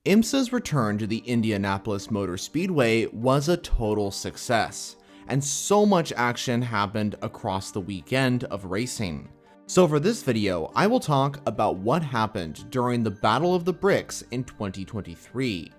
IMSA's return to the Indianapolis Motor Speedway was a total success, and so much action happened across the weekend of racing. So for this video, I will talk about what happened during the Battle of the Bricks in 2023.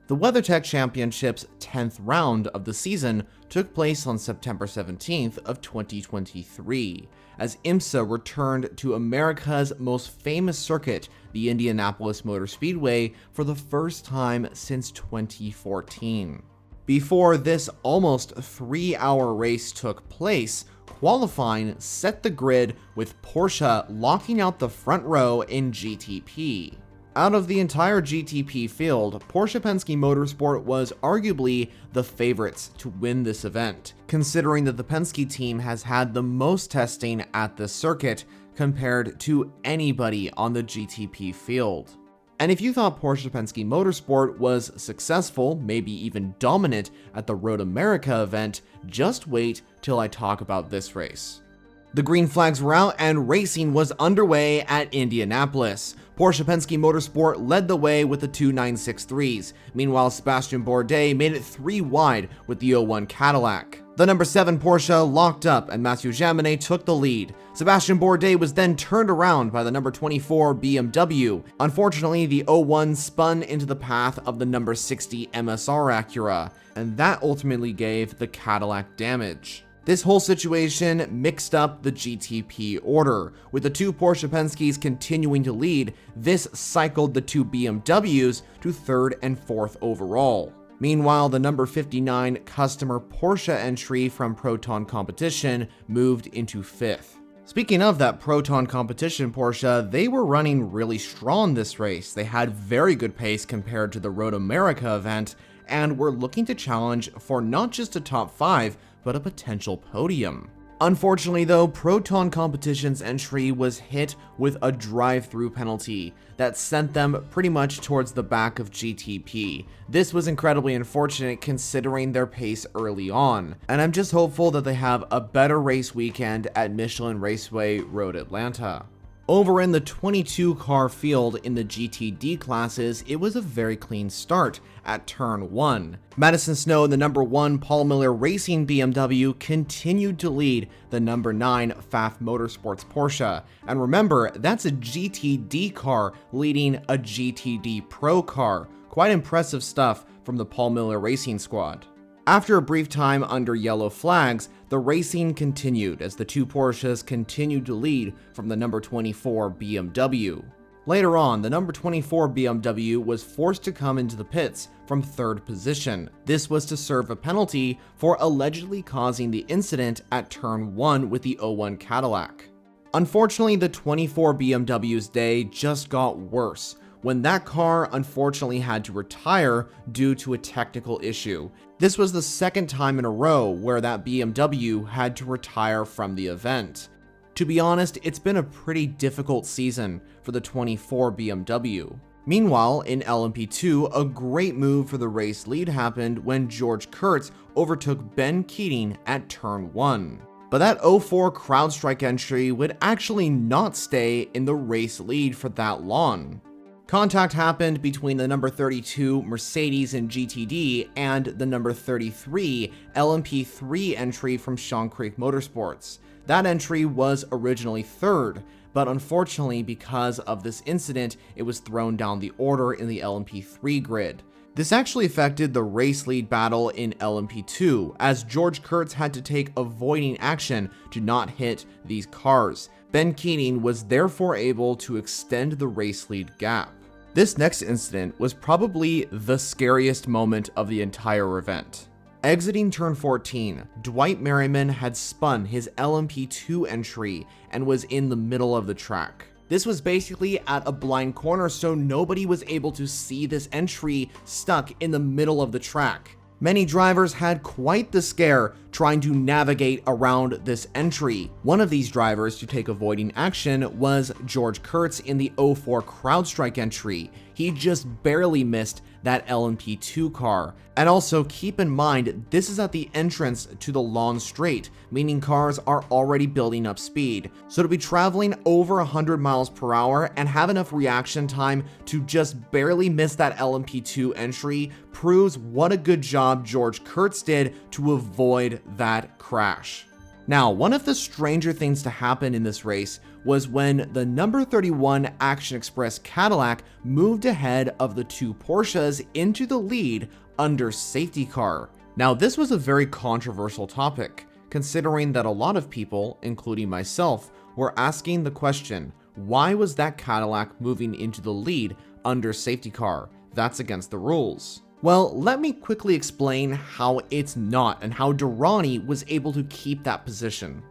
The WeatherTech Championship's 10th round of the season took place on September 17th of 2023, as IMSA returned to America's most famous circuit, the Indianapolis Motor Speedway, for the first time since 2014. Before this almost 3-hour race took place, qualifying set the grid with Porsche locking out the front row in GTP. Out of the entire GTP field, Porsche Penske Motorsport was arguably the favorites to win this event, considering that the Penske team has had the most testing at this circuit compared to anybody on the GTP field. And if you thought Porsche Penske Motorsport was successful, maybe even dominant at the Road America event, just wait till I talk about this race. The green flags were out and racing was underway at Indianapolis. Porsche Penske Motorsport led the way with the two 963s. Meanwhile, Sébastien Bourdais made it 3 wide with the 01 Cadillac. The number 7 Porsche locked up and Mathieu Jaminet took the lead. Sébastien Bourdais was then turned around by the number 24 BMW. Unfortunately, the 01 spun into the path of the number 60 MSR Acura, and that ultimately gave the Cadillac damage. This whole situation mixed up the GTP order. With the 2 Porsche Penske's continuing to lead, this cycled the 2 BMWs to 3rd and 4th overall. Meanwhile, the number 59 customer Porsche entry from Proton Competition moved into 5th. Speaking of that Proton Competition Porsche, they were running really strong this race. They had very good pace compared to the Road America event, and were looking to challenge for not just a top 5, but a potential podium. Unfortunately though, Proton Competition's entry was hit with a drive-through penalty that sent them pretty much towards the back of GTP. This was incredibly unfortunate considering their pace early on, and I'm just hopeful that they have a better race weekend at Michelin Raceway Road Atlanta. Over in the 22 car field in the GTD classes, it was a very clean start at turn 1. Madison Snow and the number 1 Paul Miller Racing BMW continued to lead the number 9 Pfaff Motorsports Porsche. And remember, that's a GTD car leading a GTD Pro car. Quite impressive stuff from the Paul Miller Racing squad. After a brief time under yellow flags, the racing continued as the 2 Porsches continued to lead from the number 24 BMW. Later on, the number 24 BMW was forced to come into the pits from 3rd position. This was to serve a penalty for allegedly causing the incident at turn 1 with the 01 Cadillac. Unfortunately, the 24 BMW's day just got worse when that car unfortunately had to retire due to a technical issue. This was the 2nd time in a row where that BMW had to retire from the event. To be honest, it's been a pretty difficult season for the 24 BMW. Meanwhile, in LMP2, a great move for the race lead happened when George Kurtz overtook Ben Keating at turn 1. But that 04 CrowdStrike entry would actually not stay in the race lead for that long. Contact happened between the number 32 Mercedes in GTD and the number 33 LMP3 entry from Shawn Creek Motorsports. That entry was originally 3rd, but unfortunately because of this incident, it was thrown down the order in the LMP3 grid. This actually affected the race lead battle in LMP2, as George Kurtz had to take avoiding action to not hit these cars. Ben Keating was therefore able to extend the race lead gap. This next incident was probably the scariest moment of the entire event. Exiting turn 14, Dwight Merriman had spun his LMP2 entry and was in the middle of the track. This was basically at a blind corner, so nobody was able to see this entry stuck in the middle of the track. Many drivers had quite the scare trying to navigate around this entry. One of these drivers to take avoiding action was George Kurtz in the 04 CrowdStrike entry. He just barely missed that LMP2 car. And also keep in mind, this is at the entrance to the long straight, meaning cars are already building up speed. So to be traveling over 100 miles per hour and have enough reaction time to just barely miss that LMP2 entry proves what a good job George Kurtz did to avoid that crash. Now, one of the stranger things to happen in this race was when the number 31 Action Express Cadillac moved ahead of the two Porsches into the lead under safety car. Now, this was a very controversial topic, considering that a lot of people, including myself, were asking the question, why was that Cadillac moving into the lead under safety car? That's against the rules. Well, let me quickly explain how it's not and how Durrani was able to keep that position.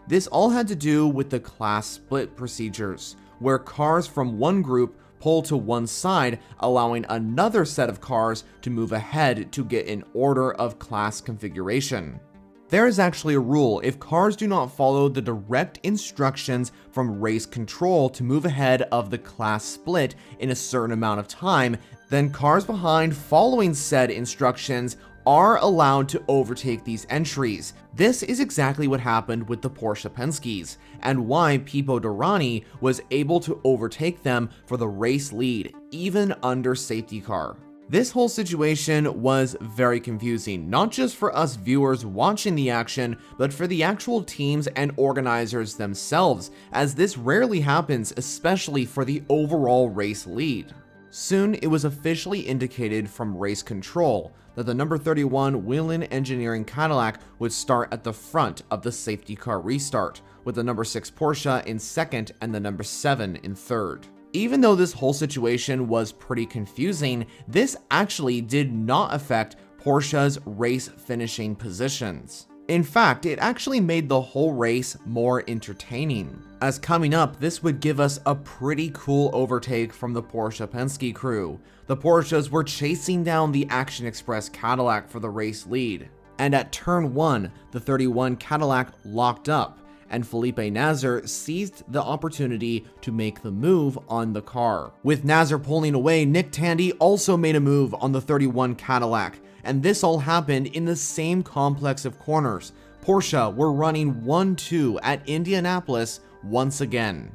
This all had to do with the class split procedures, where cars from one group pull to one side, allowing another set of cars to move ahead to get an order of class configuration. There is actually a rule: if cars do not follow the direct instructions from race control to move ahead of the class split in a certain amount of time, then cars behind following said instructions are allowed to overtake these entries. This is exactly what happened with the Porsche Penske's, and why Pipo Derani was able to overtake them for the race lead, even under safety car. This whole situation was very confusing, not just for us viewers watching the action, but for the actual teams and organizers themselves, as this rarely happens, especially for the overall race lead. Soon, it was officially indicated from race control that the number 31 Whelen Engineering Cadillac would start at the front of the safety car restart, with the number 6 Porsche in second and the number 7 in third. Even though this whole situation was pretty confusing, this actually did not affect Porsche's race finishing positions. In fact, it actually made the whole race more entertaining, as coming up, this would give us a pretty cool overtake from the Porsche Penske crew. The Porsches were chasing down the Action Express Cadillac for the race lead, and at turn 1, the 31 Cadillac locked up, and Felipe Nasr seized the opportunity to make the move on the car. With Nasr pulling away, Nick Tandy also made a move on the 31 Cadillac, and this all happened in the same complex of corners. Porsche were running 1-2 at Indianapolis once again.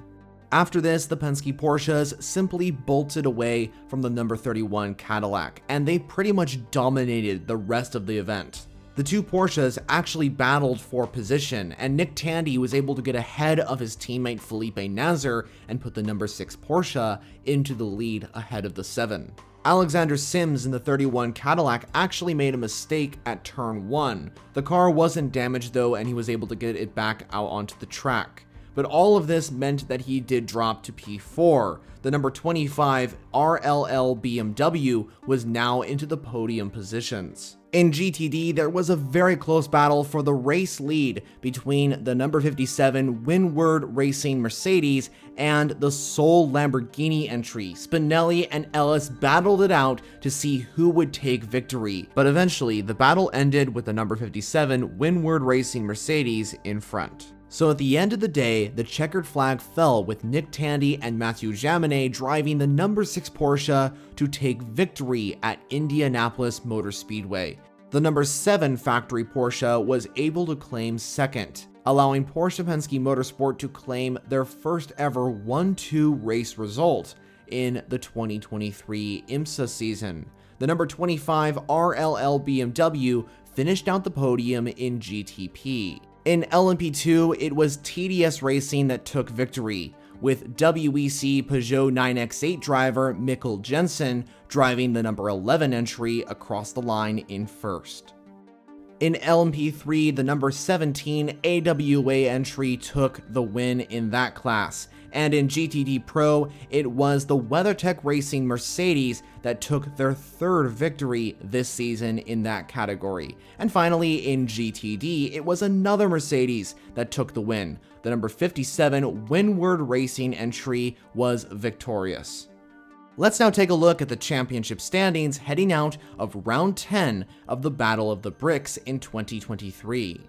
After this, the Penske Porsches simply bolted away from the number 31 Cadillac, and they pretty much dominated the rest of the event. The two Porsches actually battled for position, and Nick Tandy was able to get ahead of his teammate Felipe Nasr and put the number 6 Porsche into the lead ahead of the 7. Alexander Sims in the 31 Cadillac actually made a mistake at turn 1. The car wasn't damaged though, and he was able to get it back out onto the track. But all of this meant that he did drop to P4. The number 25 RLL BMW was now into the podium positions. In GTD, there was a very close battle for the race lead between the number 57 Windward Racing Mercedes and the sole Lamborghini entry. Spinelli and Ellis battled it out to see who would take victory, but eventually the battle ended with the number 57 Windward Racing Mercedes in front. So at the end of the day, the checkered flag fell with Nick Tandy and Mathieu Jaminet driving the number 6 Porsche to take victory at Indianapolis Motor Speedway. The number 7 factory Porsche was able to claim second, allowing Porsche Penske Motorsport to claim their first ever 1-2 race result in the 2023 IMSA season. The number 25 RLL BMW finished out the podium in GTP. In LMP2, it was TDS Racing that took victory, with WEC Peugeot 9X8 driver Mikkel Jensen driving the number 11 entry across the line in first. In LMP3, the number 17 AWA entry took the win in that class, and in GTD Pro, it was the WeatherTech Racing Mercedes that took their third victory this season in that category. And finally, in GTD, it was another Mercedes that took the win. The number 57 Windward Racing entry was victorious. Let's now take a look at the championship standings heading out of round 10 of the Battle of the Bricks in 2023.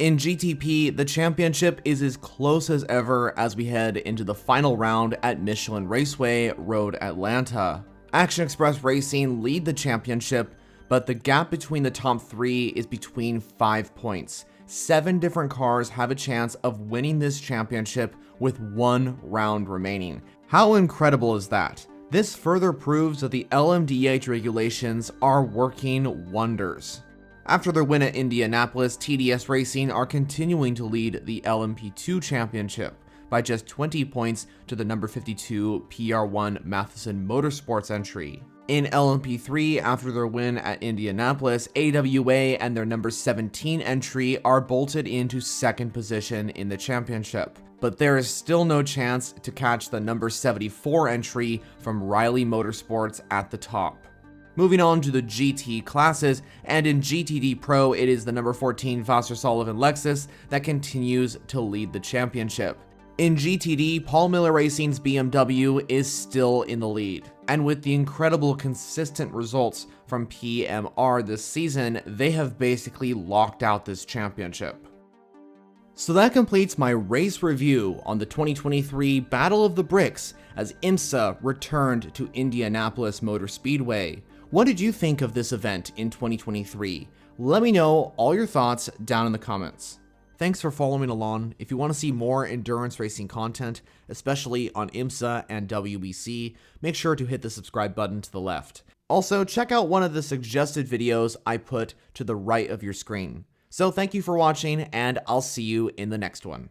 In GTP, the championship is as close as ever as we head into the final round at Michelin Raceway, Road Atlanta. Action Express Racing lead the championship, but the gap between the top 3 is between 5 points. 7 different cars have a chance of winning this championship with 1 round remaining. How incredible is that? This further proves that the LMDH regulations are working wonders. After their win at Indianapolis, TDS Racing are continuing to lead the LMP2 championship by just 20 points to the number 52 PR1 Matheson Motorsports entry. In LMP3, after their win at Indianapolis, AWA and their number 17 entry are bolted into second position in the championship. But there is still no chance to catch the number 74 entry from Riley Motorsports at the top. Moving on to the GT classes, and in GTD Pro, it is the number 14 Foster Sullivan Lexus that continues to lead the championship. In GTD, Paul Miller Racing's BMW is still in the lead, and with the incredible consistent results from PMR this season, they have basically locked out this championship. So that completes my race review on the 2023 Battle of the Bricks as IMSA returned to Indianapolis Motor Speedway. What did you think of this event in 2023? Let me know all your thoughts down in the comments. Thanks for following along. If you want to see more endurance racing content, especially on IMSA and WBC, make sure to hit the subscribe button to the left. Also, check out one of the suggested videos I put to the right of your screen. So thank you for watching, and I'll see you in the next one.